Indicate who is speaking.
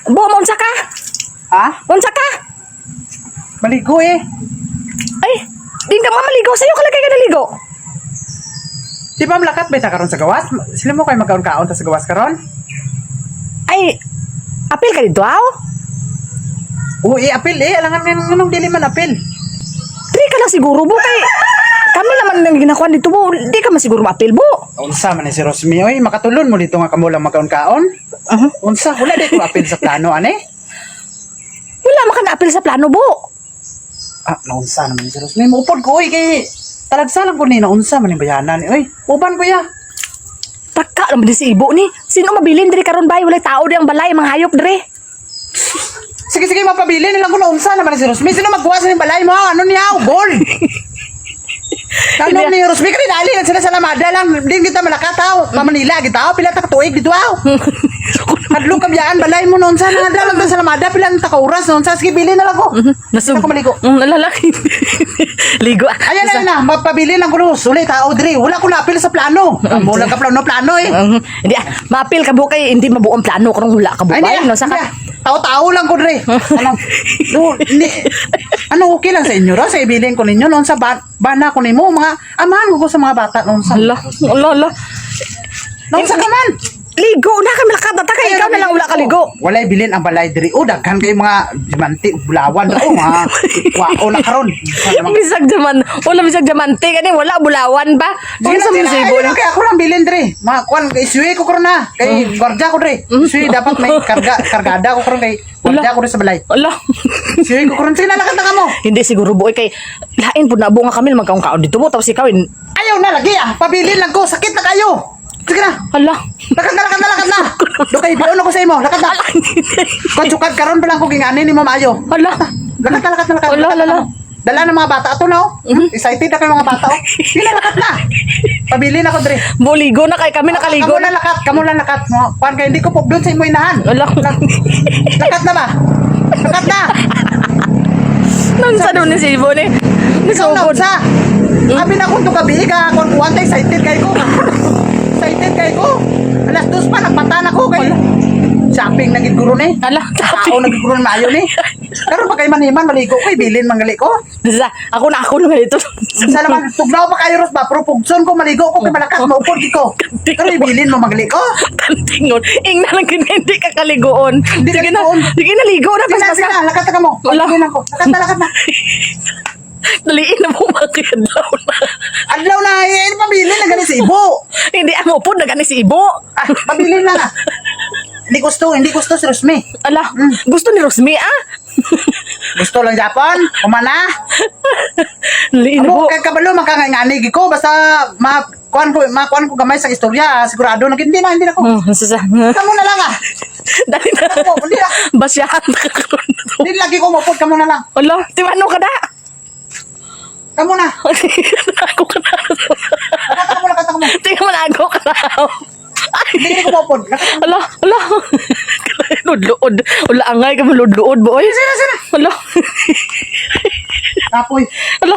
Speaker 1: Bo, maunsa ka?
Speaker 2: Ha?
Speaker 1: Unsa ka?
Speaker 2: Maligo eh.
Speaker 1: Ay, di ka mamaligo. Sa'yo ka lagay ka naligo.
Speaker 2: Di ba malakat ba ta karon sa gawas? Sila mo kayo magkaon-kaon ta sa gawas karon?
Speaker 1: Ay, apil ka dito, aw?
Speaker 2: Oo, apil eh. Alangan nganong dili man apil.
Speaker 1: Di ka lang siguro, Bo. Kay kami naman nang ginakuan dito, Bo. Di ka man siguro maapil, Bo.
Speaker 2: Unsa man ni si Rosmi oy, makatulon mo dito nga kamo lang magkaon-kaon? Unsa wala di ko apil sa plano ani?
Speaker 1: Wala man ka na-apil sa plano, Bo.
Speaker 2: Ah, naunsa naman ni si Rosmi. Maupod ko oy kay talagsa lang ko ni naunsa man ni bayanan ni. Oy, uban ko ya.
Speaker 1: Taka naman din si Ibo ni. Sino mabilin diri karon bay? Walay tao di ang balay, mga hayop diri.
Speaker 2: Sige, mapabili nilang ko naunsa naman ni si Rosmi. Sino magkuha sa ning balay mo? Ano niya? Gold. Tanong ni Rosmi kani dali lang sila sa lamada lang. Din kita malakataw. Pa Manila kita pila ta katuig dito aw. Hadlong kabiyaan balay mo noon sa nada lang sa lamada pila ta ka oras noon sa sige bili na lang ko.
Speaker 1: Nasug
Speaker 2: ko maligo.
Speaker 1: Nalalaki. Ligo.
Speaker 2: Ayan na, mapabili lang ko sulit tao diri. Wala ko napil sa plano. Amo lang ka plano eh.
Speaker 1: Hindi maapil ka Bo kay hindi mabuong plano karong wala ka Bo bay no sa ka.
Speaker 2: Tao-tao lang ko diri. Ano okay lang sa inyo ra sa ibilin ko ninyo noon sa bana ko nimo mga amahan ko sa mga bata noon sa.
Speaker 1: Allah.
Speaker 2: Noon sa kaman.
Speaker 1: Ligo na kami nakadata kay ikaw na lang wala ka ligo.
Speaker 2: Wala ibilin ang balay diri. O daghan kay mga dimanti bulawan o mga wao na karon.
Speaker 1: Bisag jaman, wala bisag diamante kani wala bulawan ba? Unsa man si Ibo?
Speaker 2: Kay ako lang bilin diri. Mga kwan kay suwi ko karon na. Kay gwardiya ko diri. Suwi dapat may kargada ko karon kay gwardiya ko diri sa balay.
Speaker 1: Allah.
Speaker 2: Suwi ko karon sila lakad na mo.
Speaker 1: Hindi siguro Boy kay lain pud na nga kami magkaon dito mo tapos ikaw
Speaker 2: Ayaw na lagi ah. Pabilin lang ko. Sakit na kayo. Sige na.
Speaker 1: Allah.
Speaker 2: Lakad na. Do kay bion ako sa imo. Lakad na. Konsukat karon pa lang ko gingani ni mo maayo.
Speaker 1: Allah.
Speaker 2: Lakad na.
Speaker 1: Allah.
Speaker 2: Dala ng mga bata ato na oh. Excited na kayo mga bata oh. Sila lakat na. Pabili na ko diri.
Speaker 1: Boligo na kay kami nakaligo na.
Speaker 2: Kamo lang lakat. Kuan kay hindi ko po doon sa imo inahan.
Speaker 1: Allah.
Speaker 2: Lakat na ba? Lakat na.
Speaker 1: Nang sa doon ni si Ibo ni. Nisugod
Speaker 2: sa. Abi na kung to gabi ka kon kuan tay excited kay ko. Excited kay ko. Alas 2 pa nagmata na ko kay shopping naging guro ni.
Speaker 1: Allah.
Speaker 2: Tao naging guro maayo ni. Karon pa kay maniman maligo ko bilin mangali ko.
Speaker 1: Sa ako lang dito.
Speaker 2: Sa naman tugnaw pa kayo ros ba pero pugson ko maligo ko kay malakas maupod ko. Pero ibilin mo magali ko.
Speaker 1: Kantingon. Ing na lang hindi ka kaligoon.
Speaker 2: Hindi ka ligoon.
Speaker 1: Sige na ligo na pas
Speaker 2: Sige na, lakat ka mo.
Speaker 1: Wala.
Speaker 2: Lakat na.
Speaker 1: Daliin na mo makiyadlaw na.
Speaker 2: Adlaw na, pabili na gani si Ibo.
Speaker 1: Hindi ang upod na gani si Ibo.
Speaker 2: Pabili na. Hindi gusto si Rosmi.
Speaker 1: Ala, gusto ni Rosmi
Speaker 2: Gusto lang Japon, kumana.
Speaker 1: Daliin na
Speaker 2: Amo
Speaker 1: po.
Speaker 2: kay kabalo makangangani ko basta makuan ko gamay sa istorya, sigurado na hindi na ko. Kamo na lang ah.
Speaker 1: Dali na.
Speaker 2: Hindi na.
Speaker 1: Basyahan na kakaroon na to.
Speaker 2: Hindi lagi ko mapod kamo na lang.
Speaker 1: Ala, timano ka na.
Speaker 2: Kamo na.
Speaker 1: Ako ka na.
Speaker 2: Nakata mo.
Speaker 1: Tingnan mo na ako ka na.
Speaker 2: Hindi ko mapod.
Speaker 1: Ala. Ludluod. Wala angay ka mo ludluod, boy.
Speaker 2: Sina.
Speaker 1: Ala.
Speaker 2: Tapoy.
Speaker 1: Ala.